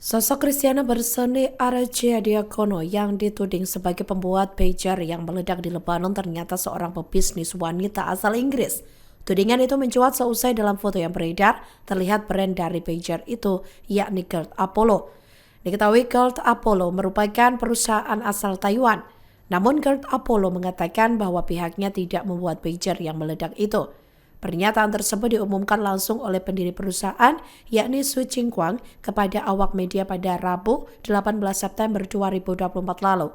Sosok Christiana Bersani Arachia Diakono yang dituding sebagai pembuat pager yang meledak di Lebanon ternyata seorang pebisnis wanita asal Inggris. Tudingan itu mencuat seusai dalam foto yang beredar terlihat brand dari pager itu, yakni Gold Apollo. Diketahui Gold Apollo merupakan perusahaan asal Taiwan. Namun Gold Apollo mengatakan bahwa pihaknya tidak membuat pager yang meledak itu. Pernyataan tersebut diumumkan langsung oleh pendiri perusahaan, yakni Su Qingguang, kepada awak media pada Rabu 18 September 2024 lalu.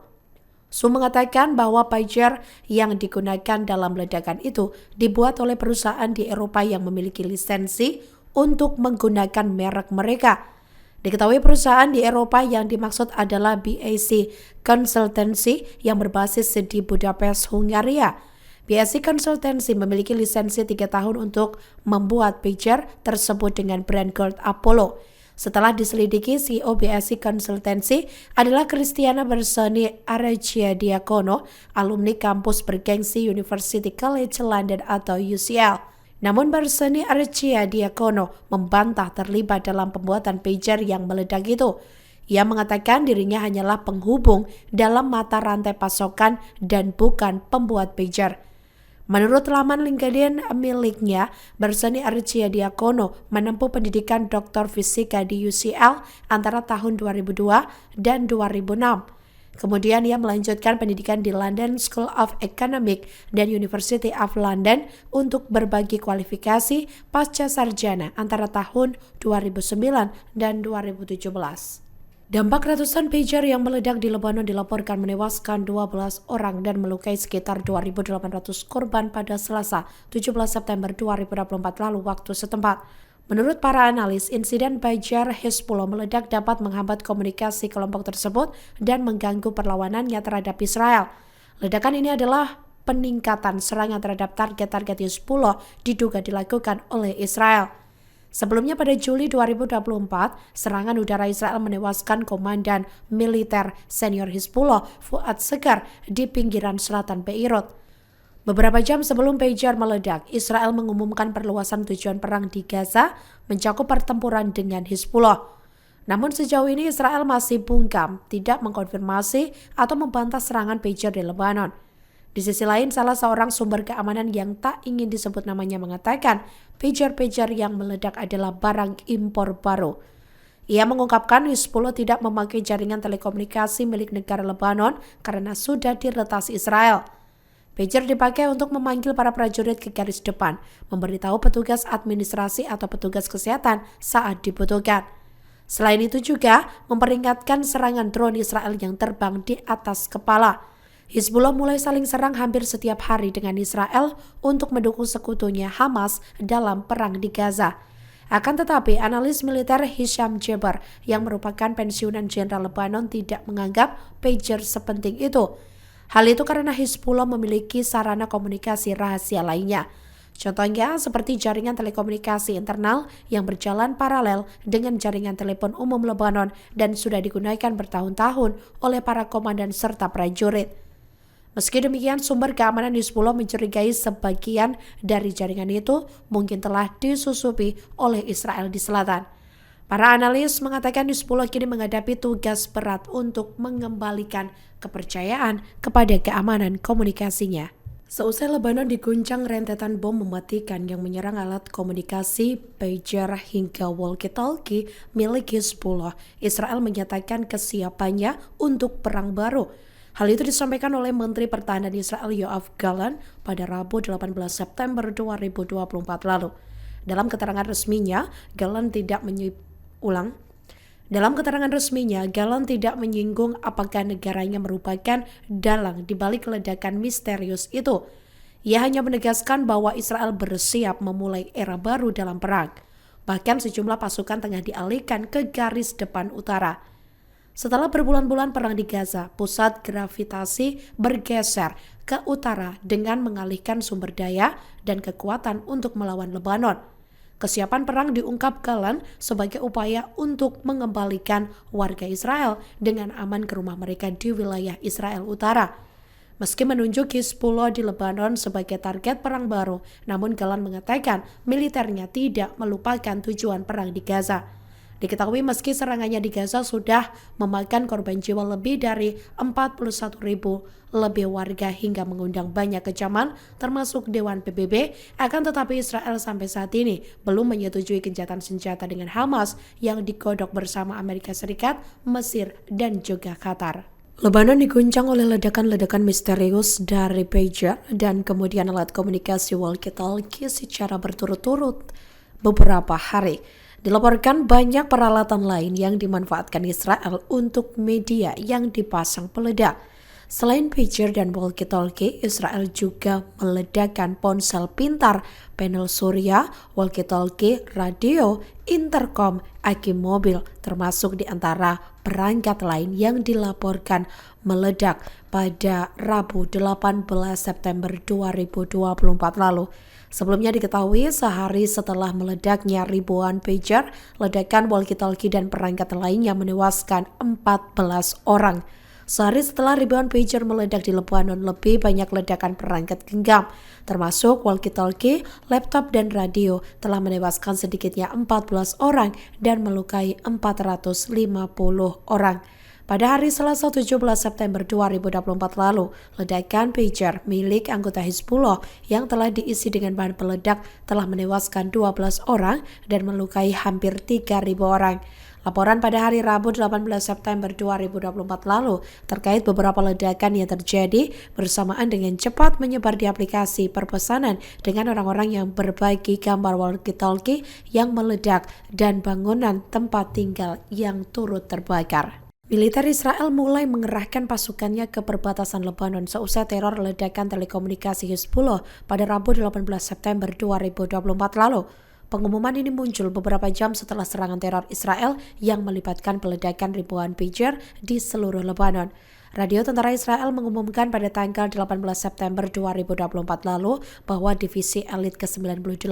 Su mengatakan bahwa pager yang digunakan dalam ledakan itu dibuat oleh perusahaan di Eropa yang memiliki lisensi untuk menggunakan merek mereka. Diketahui perusahaan di Eropa yang dimaksud adalah BAC Consultancy yang berbasis di Budapest, Hungaria. BAC Consultancy memiliki lisensi 3 tahun untuk membuat pager tersebut dengan brand Gold Apollo. Setelah diselidiki, CEO BAC Consultancy adalah Christiana Bersani Arachia Diakono, alumni kampus bergengsi University College London atau UCL. Namun Bersani Arachia Diakono membantah terlibat dalam pembuatan pager yang meledak itu. Ia mengatakan dirinya hanyalah penghubung dalam mata rantai pasokan dan bukan pembuat pager. Menurut laman LinkedIn miliknya, Bersani Arachia Diakono menempuh pendidikan doktor fisika di UCL antara tahun 2002 dan 2006. Kemudian ia melanjutkan pendidikan di London School of Economics dan University of London untuk berbagi kualifikasi pasca sarjana antara tahun 2009 dan 2017. Dampak ratusan pager yang meledak di Lebanon dilaporkan menewaskan 12 orang dan melukai sekitar 2.800 korban pada Selasa 17 September 2024 lalu waktu setempat. Menurut para analis, insiden pager Hezbollah meledak dapat menghambat komunikasi kelompok tersebut dan mengganggu perlawanannya terhadap Israel. Ledakan ini adalah peningkatan serangan terhadap target-target Hezbollah diduga dilakukan oleh Israel. Sebelumnya pada Juli 2024, serangan udara Israel menewaskan komandan militer senior Hezbollah Fuad Segar di pinggiran selatan Beirut. Beberapa jam sebelum pager meledak, Israel mengumumkan perluasan tujuan perang di Gaza mencakup pertempuran dengan Hezbollah. Namun sejauh ini Israel masih bungkam, tidak mengkonfirmasi atau membantah serangan pager di Lebanon. Di sisi lain, salah seorang sumber keamanan yang tak ingin disebut namanya mengatakan pager-pager yang meledak adalah barang impor baru. Ia mengungkapkan Hezbollah tidak memakai jaringan telekomunikasi milik negara Lebanon karena sudah diretas Israel. Pager dipakai untuk memanggil para prajurit ke garis depan, memberitahu petugas administrasi atau petugas kesehatan saat dibutuhkan. Selain itu juga memperingatkan serangan drone Israel yang terbang di atas kepala. Hezbollah mulai saling serang hampir setiap hari dengan Israel untuk mendukung sekutunya Hamas dalam perang di Gaza. Akan tetapi, analis militer Hisham Jeber yang merupakan pensiunan jenderal Lebanon tidak menganggap pager sepenting itu. Hal itu karena Hezbollah memiliki sarana komunikasi rahasia lainnya. Contohnya seperti jaringan telekomunikasi internal yang berjalan paralel dengan jaringan telepon umum Lebanon dan sudah digunakan bertahun-tahun oleh para komandan serta prajurit. Meski demikian, sumber keamanan Hezbollah mencurigai sebagian dari jaringan itu mungkin telah disusupi oleh Israel di selatan. Para analis mengatakan Hezbollah kini menghadapi tugas berat untuk mengembalikan kepercayaan kepada keamanan komunikasinya. Seusai Lebanon diguncang rentetan bom mematikan yang menyerang alat komunikasi, pager hingga walkie-talkie milik Hezbollah, Israel menyatakan kesiapannya untuk perang baru. Hal itu disampaikan oleh Menteri Pertahanan Israel Yoav Gallant pada Rabu 18 September 2024 lalu. Dalam keterangan resminya, Gallant tidak menyinggung apakah negaranya merupakan dalang di balik ledakan misterius itu. Ia hanya menegaskan bahwa Israel bersiap memulai era baru dalam perang. Bahkan sejumlah pasukan tengah dialihkan ke garis depan utara. Setelah berbulan-bulan perang di Gaza, pusat gravitasi bergeser ke utara dengan mengalihkan sumber daya dan kekuatan untuk melawan Lebanon. Kesiapan perang diungkap Gallant sebagai upaya untuk mengembalikan warga Israel dengan aman ke rumah mereka di wilayah Israel Utara. Meski menunjuk Hezbollah di Lebanon sebagai target perang baru, namun Gallant mengatakan militernya tidak melupakan tujuan perang di Gaza. Diketahui meski serangannya di Gaza sudah memakan korban jiwa lebih dari 41.000 lebih warga hingga mengundang banyak kecaman termasuk Dewan PBB, akan tetapi Israel sampai saat ini belum menyetujui gencatan senjata dengan Hamas yang digodok bersama Amerika Serikat, Mesir, dan juga Qatar. Lebanon diguncang oleh ledakan-ledakan misterius dari pager dan kemudian alat komunikasi walkie-talkie secara berturut-turut beberapa hari. Dilaporkan banyak peralatan lain yang dimanfaatkan Israel untuk media yang dipasang peledak. Selain pager dan walkie-talkie, Israel juga meledakkan ponsel pintar, panel surya, walkie-talkie, radio, intercom, aki mobil, termasuk di antara perangkat lain yang dilaporkan meledak pada Rabu 18 September 2024 lalu. Sebelumnya diketahui sehari setelah meledaknya ribuan pager, ledakan walkie-talkie dan perangkat lainnya menewaskan 14 orang. Sehari setelah ribuan pager meledak di Lebanon, lebih banyak ledakan perangkat genggam, termasuk walkie-talkie, laptop, dan radio, telah menewaskan sedikitnya 14 orang dan melukai 450 orang. Pada hari Selasa 17 September 2024 lalu, ledakan pager milik anggota Hizbullah yang telah diisi dengan bahan peledak telah menewaskan 12 orang dan melukai hampir 3.000 orang. Laporan pada hari Rabu 18 September 2024 lalu terkait beberapa ledakan yang terjadi bersamaan dengan cepat menyebar di aplikasi perpesanan dengan orang-orang yang berbagi gambar walkie-talkie yang meledak dan bangunan tempat tinggal yang turut terbakar. Militer Israel mulai mengerahkan pasukannya ke perbatasan Lebanon seusai teror ledakan telekomunikasi Hizbullah pada Rabu 18 September 2024 lalu. Pengumuman ini muncul beberapa jam setelah serangan teror Israel yang melibatkan peledakan ribuan pager di seluruh Lebanon. Radio Tentara Israel mengumumkan pada tanggal 18 September 2024 lalu bahwa divisi elit ke-98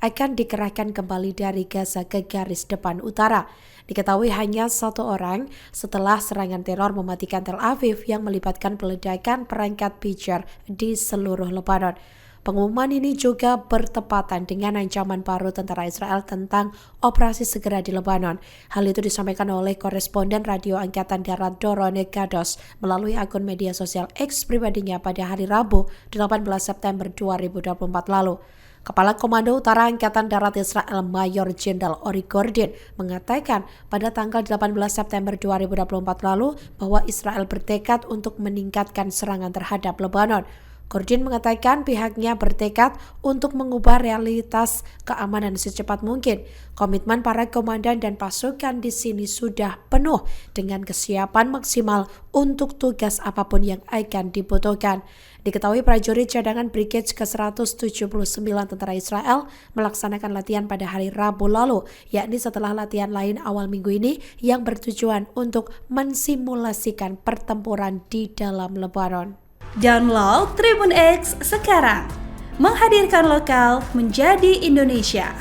akan dikerahkan kembali dari Gaza ke garis depan utara. Diketahui hanya satu orang setelah serangan teror mematikan Tel Aviv yang melibatkan peledakan perangkat pager di seluruh Lebanon. Pengumuman ini juga bertepatan dengan ancaman baru tentara Israel tentang operasi segera di Lebanon. Hal itu disampaikan oleh koresponden Radio Angkatan Darat Doron Gados melalui akun media sosial X pribadinya pada hari Rabu 18 September 2024 lalu. Kepala Komando Utara Angkatan Darat Israel Mayor Jenderal Ori Gordon mengatakan pada tanggal 18 September 2024 lalu bahwa Israel bertekad untuk meningkatkan serangan terhadap Lebanon. Gordon mengatakan pihaknya bertekad untuk mengubah realitas keamanan secepat mungkin. Komitmen para komandan dan pasukan di sini sudah penuh dengan kesiapan maksimal untuk tugas apapun yang akan dibutuhkan. Diketahui prajurit cadangan Brigade ke-179 tentara Israel melaksanakan latihan pada hari Rabu lalu, yakni setelah latihan lain awal minggu ini yang bertujuan untuk mensimulasikan pertempuran di dalam Lebanon. Download Tribun X sekarang, menghadirkan lokal menjadi Indonesia.